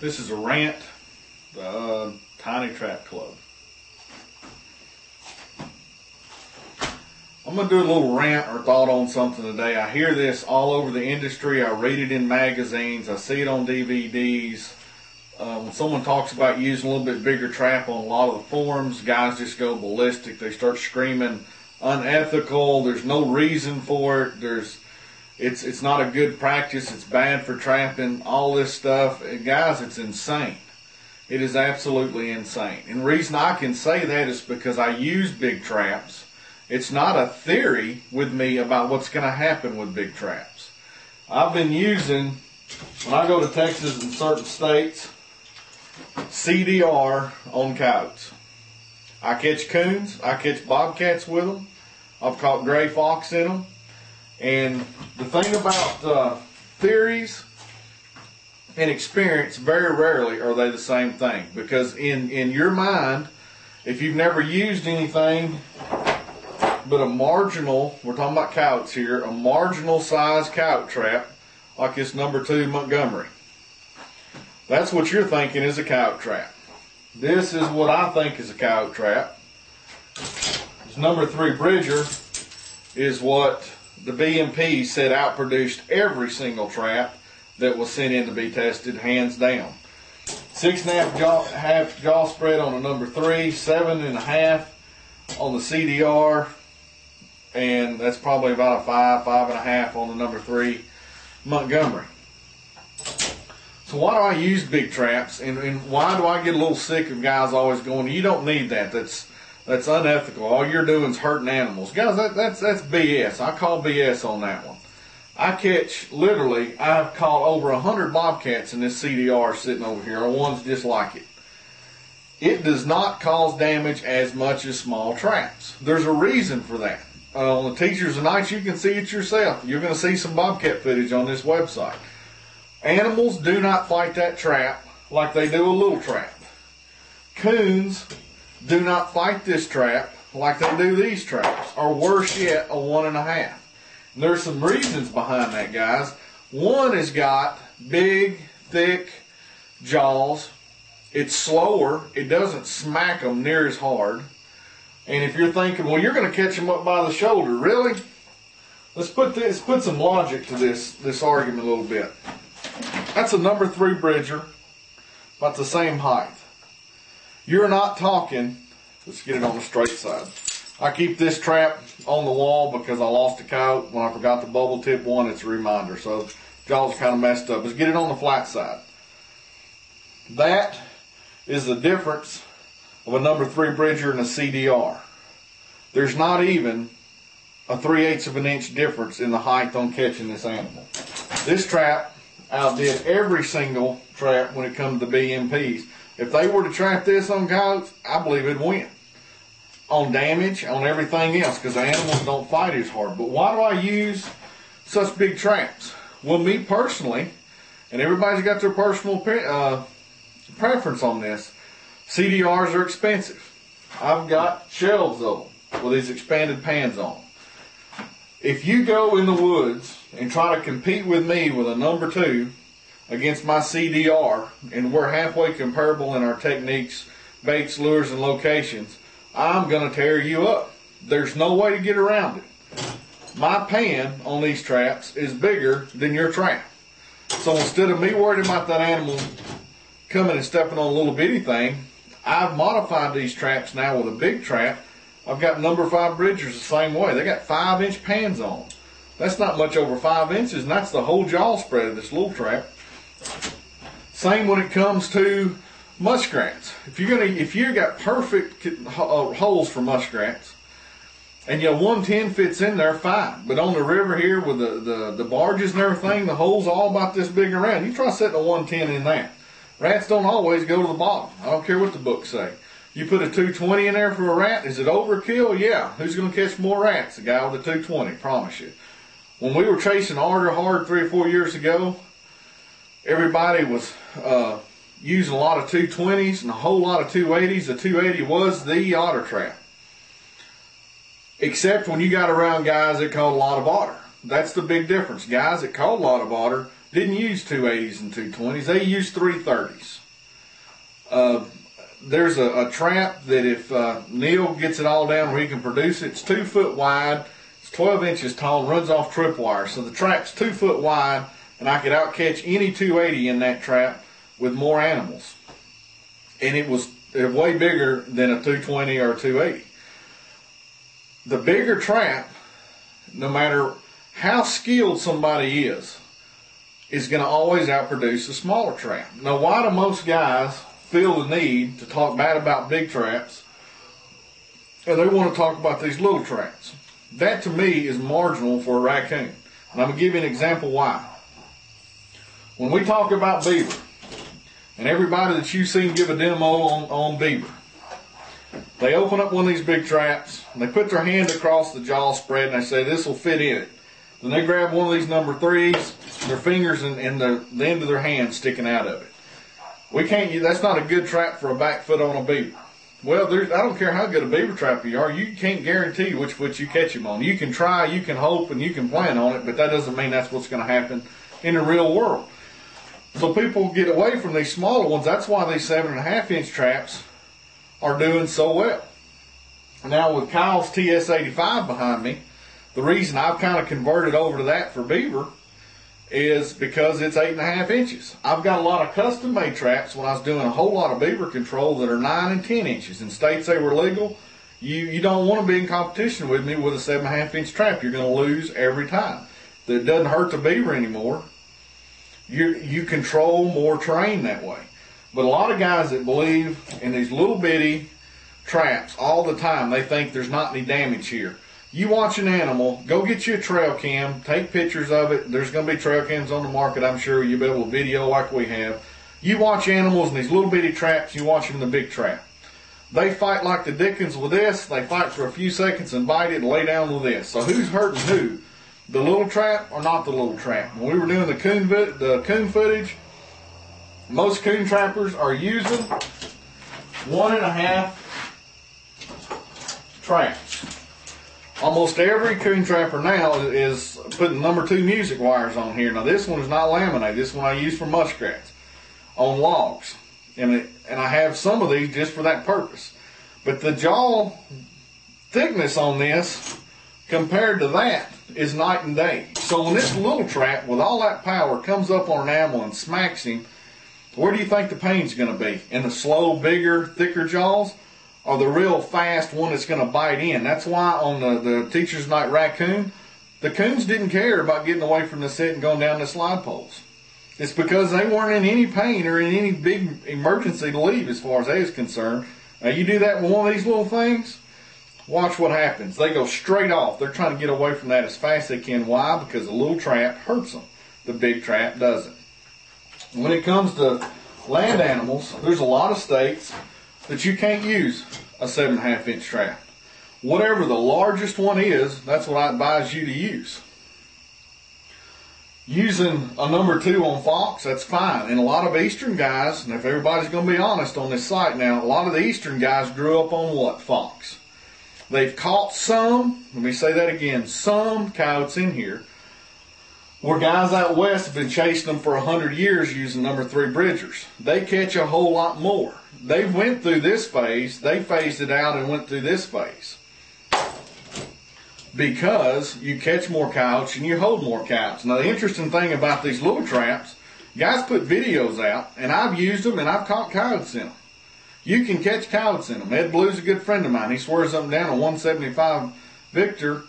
This is a rant, the Tiny Trap Club. I'm going to do a little rant or thought on something today. I hear this all over the industry. I read it in magazines. I see it on DVDs. When someone talks about using a little bit bigger trap on a lot of the forums, guys just go ballistic. They start screaming unethical. There's no reason for it. It's not a good practice. It's bad for trapping. All this stuff. And guys, it's insane. It is absolutely insane. And the reason I can say that is because I use big traps. It's not a theory with me about what's going to happen with big traps. I've been using, when I go to Texas and certain states, CDR on coyotes. I catch coons. I catch bobcats with them. I've caught gray fox in them. And the thing about theories and experience, very rarely are they the same thing. Because in your mind, if you've never used anything but a marginal, we're talking about coyotes here, a marginal size coyote trap, like this number 2 Montgomery. That's what you're thinking is a coyote trap. This is what I think is a coyote trap. This number 3 Bridger is what the BMP said outproduced every single trap that was sent in to be tested, hands down. 6.5 jaw spread on a number 3, 7.5 on the CDR, and that's probably about a 5.5 on the number 3 Montgomery. So why do I use big traps, and why do I get a little sick of guys always going, you don't need that, that's unethical, all you're doing is hurting animals. Guys, that's BS. I call BS on that one. I've caught over 100 bobcats in this CDR sitting over here, or ones just like it. It does not cause damage as much as small traps. There's a reason for that. On the Teachers of Nights, you can see it yourself. You're going to see some bobcat footage on this website. Animals do not fight that trap like they do a little trap. Coons do not fight this trap like they do these traps, or worse yet, a 1.5. There's some reasons behind that, guys. One has got big, thick jaws. It's slower. It doesn't smack them near as hard. And if you're thinking, well, you're going to catch them up by the shoulder, really? Let's put some logic to this argument a little bit. That's a number 3 Bridger, about the same height. You're not talking, let's get it on the straight side. I keep this trap on the wall because I lost a coyote. When I forgot the bubble tip one, it's a reminder. So jaws are kind of messed up. Let's get it on the flat side. That is the difference of a number 3 Bridger and a CDR. There's not even a 3/8 of an inch difference in the height on catching this animal. This trap outdid every single trap when it comes to BMPs. If they were to trap this on coyotes, I believe it'd win. On damage, on everything else, because the animals don't fight as hard. But why do I use such big traps? Well, me personally, and everybody's got their personal preference on this, CDRs are expensive. I've got shelves of them with these expanded pans on them. If you go in the woods and try to compete with me with a number 2 against my CDR, and we're halfway comparable in our techniques, baits, lures, and locations, I'm going to tear you up. There's no way to get around it. My pan on these traps is bigger than your trap. So instead of me worried about that animal coming and stepping on a little bitty thing, I've modified these traps now with a big trap. I've got number 5 Bridgers the same way. They got 5-inch pans on them. That's not much over 5 inches, and that's the whole jaw spread of this little trap. Same when it comes to muskrats. If you got perfect holes for muskrats, and 110 fits in there, fine. But on the river here with the barges and everything, the holes all about this big around. You try setting a 110 in that. Rats don't always go to the bottom. I don't care what the books say. You put a 220 in there for a rat, is it overkill? Yeah. Who's going to catch more rats? The guy with the 220, promise you. When we were chasing otter hard 3 or 4 years ago, everybody was using a lot of 220s and a whole lot of 280s. The 280 was the otter trap. Except when you got around guys that caught a lot of otter. That's the big difference. Guys that caught a lot of otter didn't use 280s and 220s. They used 330s. There's a trap that if Neil gets it all down where he can produce it, it's 2 foot wide, it's 12 inches tall, and runs off tripwire. So the trap's 2 foot wide, and I could outcatch any 280 in that trap with more animals. And it was way bigger than a 220 or a 280. The bigger trap, no matter how skilled somebody is going to always outproduce the smaller trap. Now, why do most guys feel the need to talk bad about big traps and they want to talk about these little traps? That to me is marginal for a raccoon. And I'm going to give you an example why. When we talk about beaver, and everybody that you've seen give a demo on beaver, they open up one of these big traps, and they put their hand across the jaw spread, and they say, this will fit in it. Then they grab one of these number 3s, their fingers and the end of their hand sticking out of it. We can't. That's not a good trap for a back foot on a beaver. Well, I don't care how good a beaver trap you are, you can't guarantee which foot you catch him on. You can try, you can hope, and you can plan on it, but that doesn't mean that's what's going to happen in the real world. So people get away from these smaller ones. That's why these 7.5-inch traps are doing so well. Now with Kyle's TS85 behind me, the reason I've kind of converted over to that for beaver is because it's 8.5 inches. I've got a lot of custom-made traps when I was doing a whole lot of beaver control that are 9 and 10 inches. In states they were legal, you don't want to be in competition with me with a 7.5-inch trap. You're going to lose every time. That doesn't hurt the beaver anymore. You control more terrain that way. But a lot of guys that believe in these little bitty traps all the time, they think there's not any damage here. You watch an animal, go get you a trail cam, take pictures of it. There's going to be trail cams on the market, I'm sure. You'll be able to video like we have. You watch animals in these little bitty traps, you watch them in the big trap. They fight like the dickens with this. They fight for a few seconds and bite it and lay down with this. So who's hurting who? The little trap or not the little trap? When we were doing the coon footage, most coon trappers are using 1.5 traps. Almost every coon trapper now is putting number 2 music wires on here. Now this one is not laminated. This one I use for muskrats on logs. And I have some of these just for that purpose. But the jaw thickness on this compared to that is night and day. So when this little trap with all that power comes up on an animal and smacks him, where do you think the pain's going to be? In the slow, bigger, thicker jaws, or the real fast one that's going to bite in? That's why on the Teacher's Night raccoon, the coons didn't care about getting away from the set and going down the slide poles. It's because they weren't in any pain or in any big emergency to leave as far as they was concerned. Now you do that with one of these little things, watch what happens. They go straight off. They're trying to get away from that as fast as they can. Why? Because the little trap hurts them. The big trap doesn't. When it comes to land animals, there's a lot of states that you can't use a 7.5-inch trap. Whatever the largest one is, that's what I advise you to use. Using a number 2 on fox, that's fine. And a lot of eastern guys, and if everybody's going to be honest on this site now, a lot of the eastern guys grew up on what? Fox. They've caught some, let me say that again, some coyotes in here, where guys out west have been chasing them for 100 years using number 3 bridgers. They catch a whole lot more. They went through this phase, they phased it out and went through this phase. Because you catch more coyotes and you hold more coyotes. Now the interesting thing about these little traps, guys put videos out, and I've used them and I've caught coyotes in them. You can catch coyotes in them. Ed Blue's a good friend of mine. He swears something down, a 175 Victor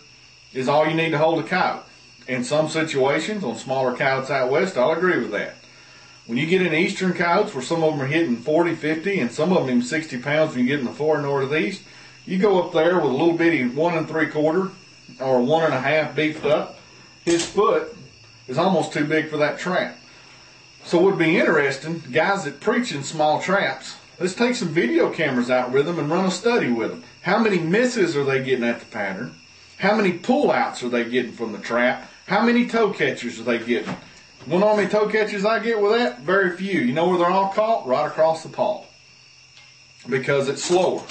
is all you need to hold a coyote. In some situations, on smaller coyotes out west, I'll agree with that. When you get in eastern coyotes, where some of them are hitting 40, 50, and some of them even 60 pounds when you get in the far northeast, you go up there with a little bitty 1 3/4 or 1.5 beefed up, his foot is almost too big for that trap. So it would be interesting, guys that preach in small traps, let's take some video cameras out with them and run a study with them. How many misses are they getting at the pattern? How many pull-outs are they getting from the trap? How many toe catchers are they getting? You know how many toe catchers I get with that? Very few. You know where they're all caught? Right across the paw. Because it's slower.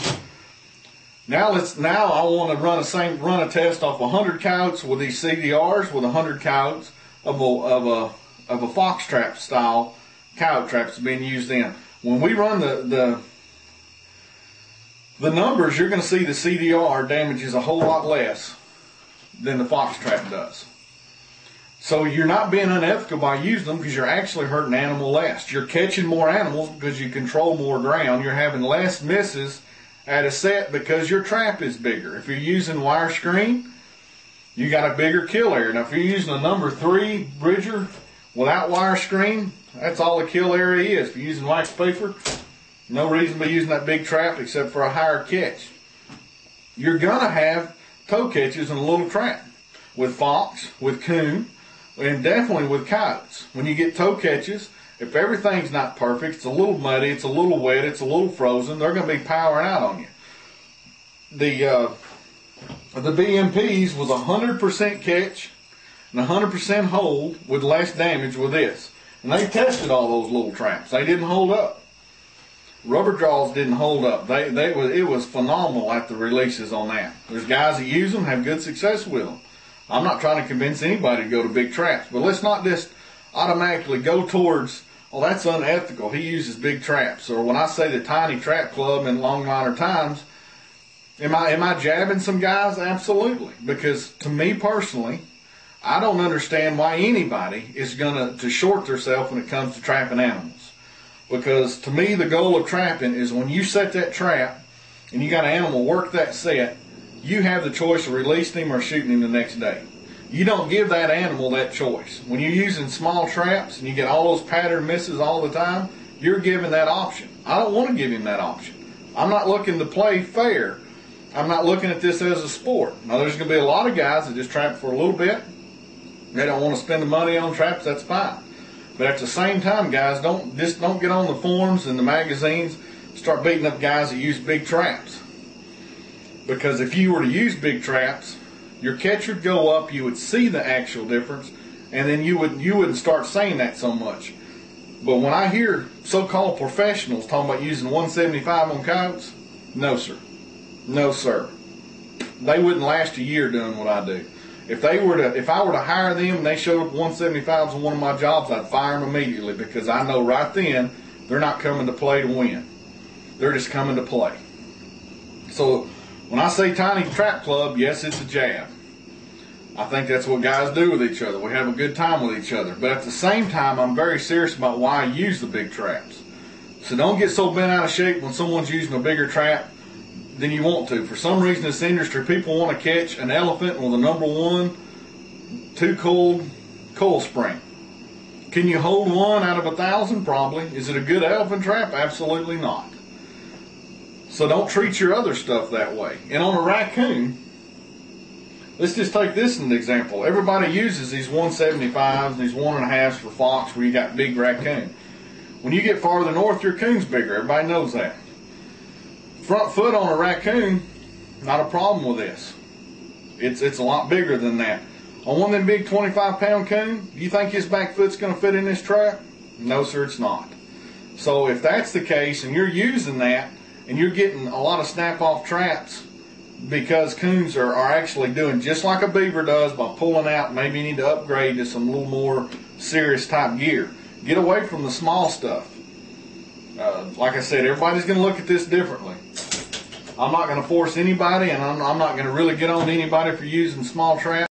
Now I want to run a test off 100 coyotes with these CDRs with 100 coyotes of of a fox trap style coyote trap that's being used in. When we run the numbers, you're going to see the CDR damages a whole lot less than the fox trap does. So you're not being unethical by using them because you're actually hurting animal less. You're catching more animals because you control more ground. You're having less misses at a set because your trap is bigger. If you're using wire screen, you got a bigger kill area. Now if you're using a number 3 Bridger without wire screen, that's all the kill area is. If you're using wax paper, no reason to be using that big trap except for a higher catch. You're going to have toe catches in a little trap with fox, with coon, and definitely with coyotes. When you get toe catches, if everything's not perfect, it's a little muddy, it's a little wet, it's a little frozen, they're going to be powering out on you. The BMPs was 100% catch and 100% hold with less damage with this. And they tested all those little traps. They didn't hold up. Rubber jaws didn't hold up. It was phenomenal at the releases on that. There's guys that use them, have good success with them. I'm not trying to convince anybody to go to big traps, but let's not just automatically go towards, oh, that's unethical, he uses big traps. Or when I say the tiny trap club in longliner times, am I jabbing some guys? Absolutely. Because to me personally, I don't understand why anybody is going to short themselves when it comes to trapping animals. Because to me, the goal of trapping is when you set that trap and you got an animal work that set, you have the choice of releasing him or shooting him the next day. You don't give that animal that choice. When you're using small traps and you get all those pattern misses all the time, you're given that option. I don't want to give him that option. I'm not looking to play fair. I'm not looking at this as a sport. Now, there's going to be a lot of guys that just trap for a little bit. They don't want to spend the money on traps. That's fine. But at the same time, guys, don't get on the forums and the magazines, start beating up guys that use big traps. Because if you were to use big traps, your catch would go up, you would see the actual difference, and then you wouldn't start saying that so much. But when I hear so-called professionals talking about using 175 on coyotes, no sir. No sir. They wouldn't last a year doing what I do. If I were to hire them and they showed up 175s on one of my jobs, I'd fire them immediately because I know right then they're not coming to play to win. They're just coming to play. So when I say tiny trap club, yes, it's a jab. I think that's what guys do with each other. We have a good time with each other. But at the same time, I'm very serious about why I use the big traps. So don't get so bent out of shape when someone's using a bigger trap than you want to. For some reason in this industry, people want to catch an elephant with a number 1 2-coiled coil spring. Can you hold one out of 1,000? Probably. Is it a good elephant trap? Absolutely not. So don't treat your other stuff that way. And on a raccoon, let's just take this as an example. Everybody uses these 175s and these 1.5s for fox where you got big raccoon. When you get farther north, your coon's bigger. Everybody knows that. Front foot on a raccoon, not a problem with this. It's a lot bigger than that. On one of them big 25-pound coon, do you think his back foot's going to fit in this trap? No, sir, it's not. So if that's the case and you're using that and you're getting a lot of snap-off traps because coons are actually doing just like a beaver does by pulling out, maybe you need to upgrade to some little more serious type gear. Get away from the small stuff. Like I said, everybody's going to look at this differently. I'm not going to force anybody, and I'm not going to really get on to anybody for using small traps.